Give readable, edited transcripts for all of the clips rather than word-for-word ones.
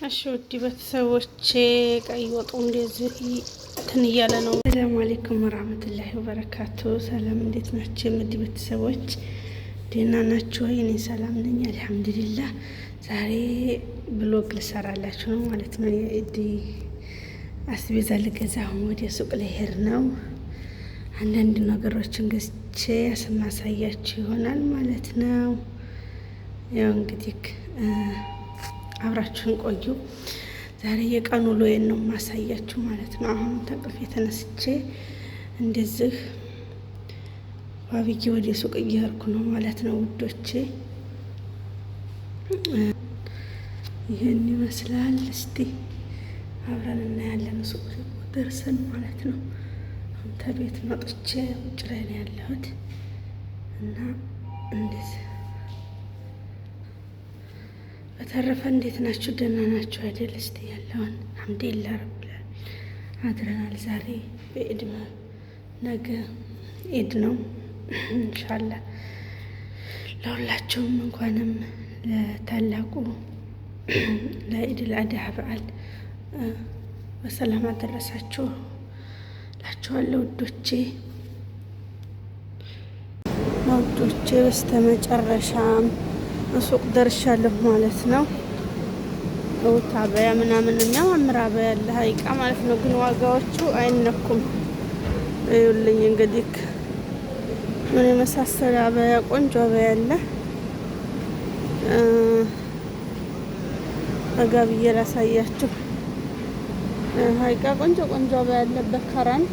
እሺ ውድ ቤተሰቦቼ ቀይ ወጡ እንደዚህ እንትን እያለ ነው። ሰላም አለይኩም ወራህመቱላሂ ወበረካቱ። ሰላም እንዴት ናችሁ ውድ ቤተሰቦች? ደህና ናችሁ ወይ? እኔ ሰላም ነኝ አልሐምዱሊላህ። ዛሬ ብሎግ ልሰራላችሁ ነው ማለት ነው። የኢድ አስቤዛ ልገዛ አሁን ወደ ሱቅ ልሄድ ነው። አንዳንድ ነገሮችን ገዝቼ ማሳያችሁ ይሆናል ማለት ነው። ያው እንግዲህ አብራችሁን ቆዩ። ዛሬ የቀኑ ውሎዬን ነው ማሳያችሁ ማለት ነው። አሁን ተቅልፍ የተነስቼ እንደዚህ ባብዬ ወደ ሱቅ እየሄድኩ ነው ማለት ነው ውዶቼ። ይህን ይመስላል። እስቲ አብረን እናያለን ሱቅ ደርሰን ማለት ነው። አሁን ተቤት መጥቼ ውጭ ላይ ነው ያለሁት እና እንደዚህ በተረፈ እንዴት ናችሁ? ደህና ናችሁ አይደል? እስቲ ያለውን አልሐምዱሊላህ ረብል አድረናል። ዛሬ በኢድ ነገ ኢድ ነው ኢንሻአላህ። ለሁላችሁም እንኳንም ለታላቁ ለኢድ አልአድሃ በዓል በሰላም አደረሳችሁ እላችኋለሁ ውዶቼ። በስተመጨረሻም ሱቅ ደርሻለሁ ማለት ነው። ሩታ አበያ ምናምን የሚያማምር አበያ ያለ ሀይቃ ማለት ነው። ግን ዋጋዎቹ አይነኩም። ይኸውልኝ እንግዲህ ምን የመሳሰለ አበያ ቆንጆ አበያ ያለ አጋብዬ ላሳያችሁ። ሀይቃ ቆንጆ አበያ ያለበት ከራን።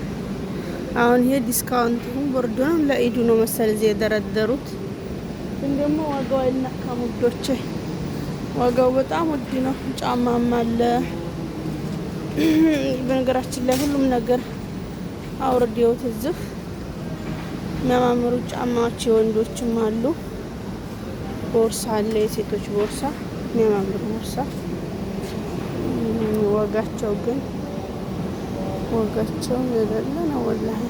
አሁን ይሄ ዲስካውንት ቦርዶ ነው ለኢዱ ነው መሰል እዚህ የደረደሩት። ግን ደግሞ ዋጋው አይነካም ውዶቼ። ዋጋው በጣም ውድ ነው። ጫማም አለ። በነገራችን ላይ ሁሉም ነገር አውርዴው ትዝፍ የሚያማምሩ ጫማዎች የወንዶችም አሉ። ቦርሳ አለ፣ የሴቶች ቦርሳ የሚያማምሩ ቦርሳ። ዋጋቸው የሌለ ነው ወላሂ።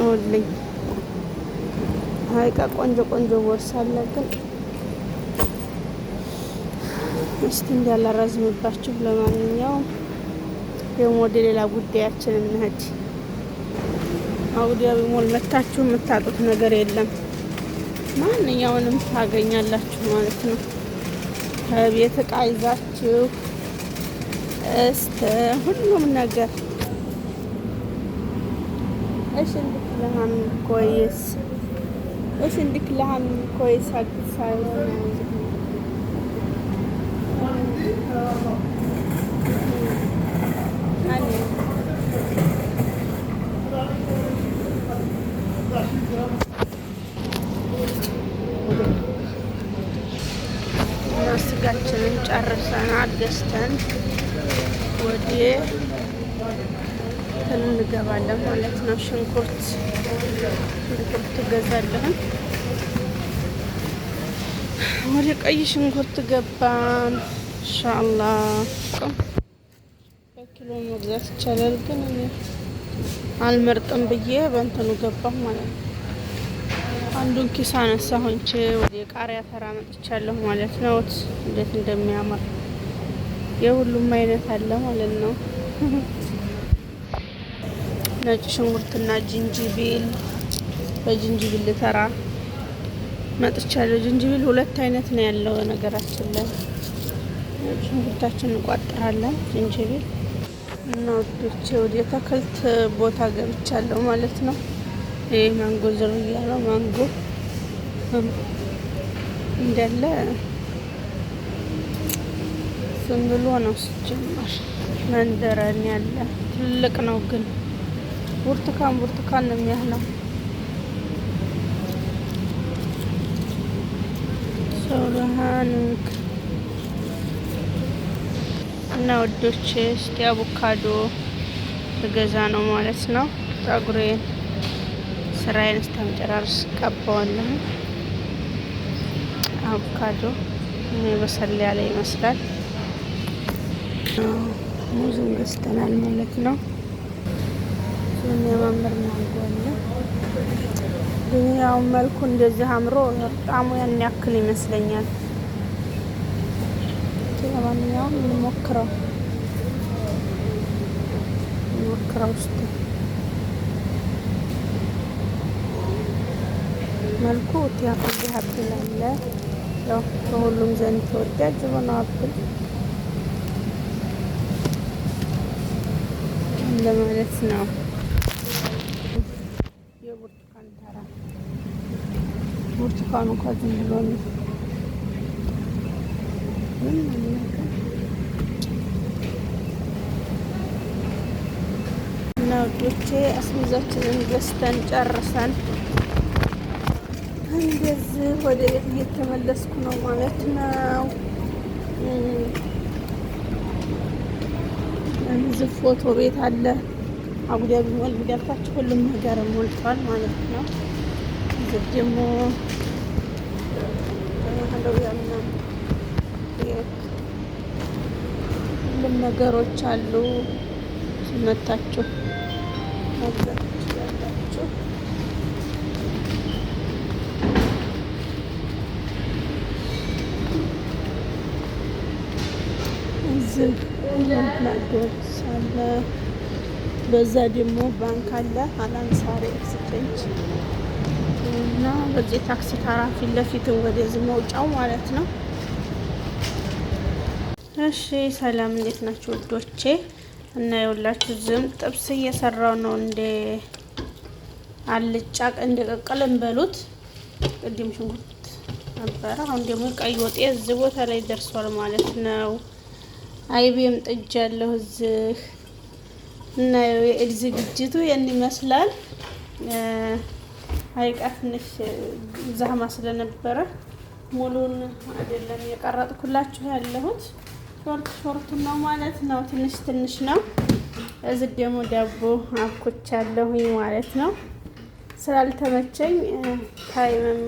ወልኝ ሀይቃ ቆንጆ ቦርሳ አለ። ግን እስቲ እንዳላራዝምባችሁ፣ ለማንኛውም ደግሞ ወደ ሌላ ጉዳያችን እንሂድ። አውዲያዊ ሞል መታችሁ የምታጡት ነገር የለም። ማንኛውንም ታገኛላችሁ ማለት ነው። ከቤት እቃ ይዛችሁ እስከ ሁሉም ነገር እሺ እንድትለሃም ኮይስ ايش عندك لحم كويس حق السايرة ስጋችንን ጨርሰናል። ገዝተን ወደ እንገባለን ማለት ነው። ሽንኩርት ገዛለሁን። ወደ ቀይ ሽንኩርት ገባን ኢንሻአላህ። በኪሎ መግዛት ይቻላል፣ ግን እኔ አልመርጥም ብዬ በእንትኑ ገባሁ ማለት ነው። አንዱን ኪስ አነሳሁኝ። ወደ ቃሪያ ተራ መጥቻለሁ ማለት ነው። እንዴት እንደሚያምር የሁሉም አይነት አለ ማለት ነው። ነጭ ሽንኩርትና ጅንጅብል በጅንጅብል ተራ መጥቻለሁ። ጅንጅብል ሁለት አይነት ነው ያለው ነገራችን ላይ። ነጭ ሽንኩርታችን እንቋጥራለን፣ ጅንጅብል እና ወዶቼ ወደ ተክልት ቦታ ገብቻለሁ ማለት ነው። ይሄ ማንጎ ዝርያ ነው። ማንጎ እንዳለ ዝም ብሎ ነው ሲጀመር መንደረን ያለ ትልቅ ነው ግን ብርቱካን ነው የሚያህለው። ሶራሃንክ እና ወዶቼ እስቲ አቮካዶ ልገዛ ነው ማለት ነው። ፀጉሬን ስራዬን እስከምጨራርስ ቀባዋለሁ። አቮካዶ በሰል ያለ ይመስላል። ሙዝም ገዝተናል ማለት ነው። የሚያማምር ማንጎ አለ። ያው መልኩ እንደዚህ አምሮ ጣሙ ያን ያክል ይመስለኛል። ለማንኛውም እንሞክረው ውስጥ መልኩ ቲያፕል አፕል አለ። ያው በሁሉም ዘንድ ተወዳጅ የሆነው አፕል ለማለት ነው። የብርቱካን ተራ ብርቱካኑ ከዝም ብሎ ነው እና ውዶቼ አስቤዛችንን ገዝተን ጨርሰን እንደዚህ ወደ ቤት እየተመለስኩ ነው ማለት ነው። እዚህ ፎቶ ቤት አለ። አጉዳቢ ሞል ቢዳልኳችሁ ሁሉም ነገር ሞልቷል ማለት ነው። እዚህ ደግሞ ሀለውያና ሁሉም ነገሮች አሉ። ሲመታችሁ መግዛት ትችላላችሁ። እዚህ ላዶስ አለ። በዛ ደግሞ ባንክ አለ። አላንሳሪ ኤክስቼንጅ እና በዚህ ታክሲ ተራ ፊት ለፊት ወደዚህ መውጫው ማለት ነው። እሺ ሰላም፣ እንዴት ናችሁ ውዶቼ? እና የሁላችሁ ዝም ጥብስ እየሰራው ነው። እንደ አልጫ እንደቀቀልን በሉት። ቅድም ሽንኩርት ነበረ። አሁን ደግሞ ቀይ ወጤ እዚህ ቦታ ላይ ደርሷል ማለት ነው። አይቤም ጥጃ ያለው እዚህ እና የኤድ ዝግጅቱ ያን ይመስላል። ሀይቃ ትንሽ ዛህማ ስለነበረ ሙሉን አይደለም የቀረጥኩላችሁ ያለሁት ሾርት ነው ማለት ነው። ትንሽ ነው። እዚህ ደግሞ ዳቦ አብኩቻለሁኝ ማለት ነው። ስላልተመቸኝ ታይምም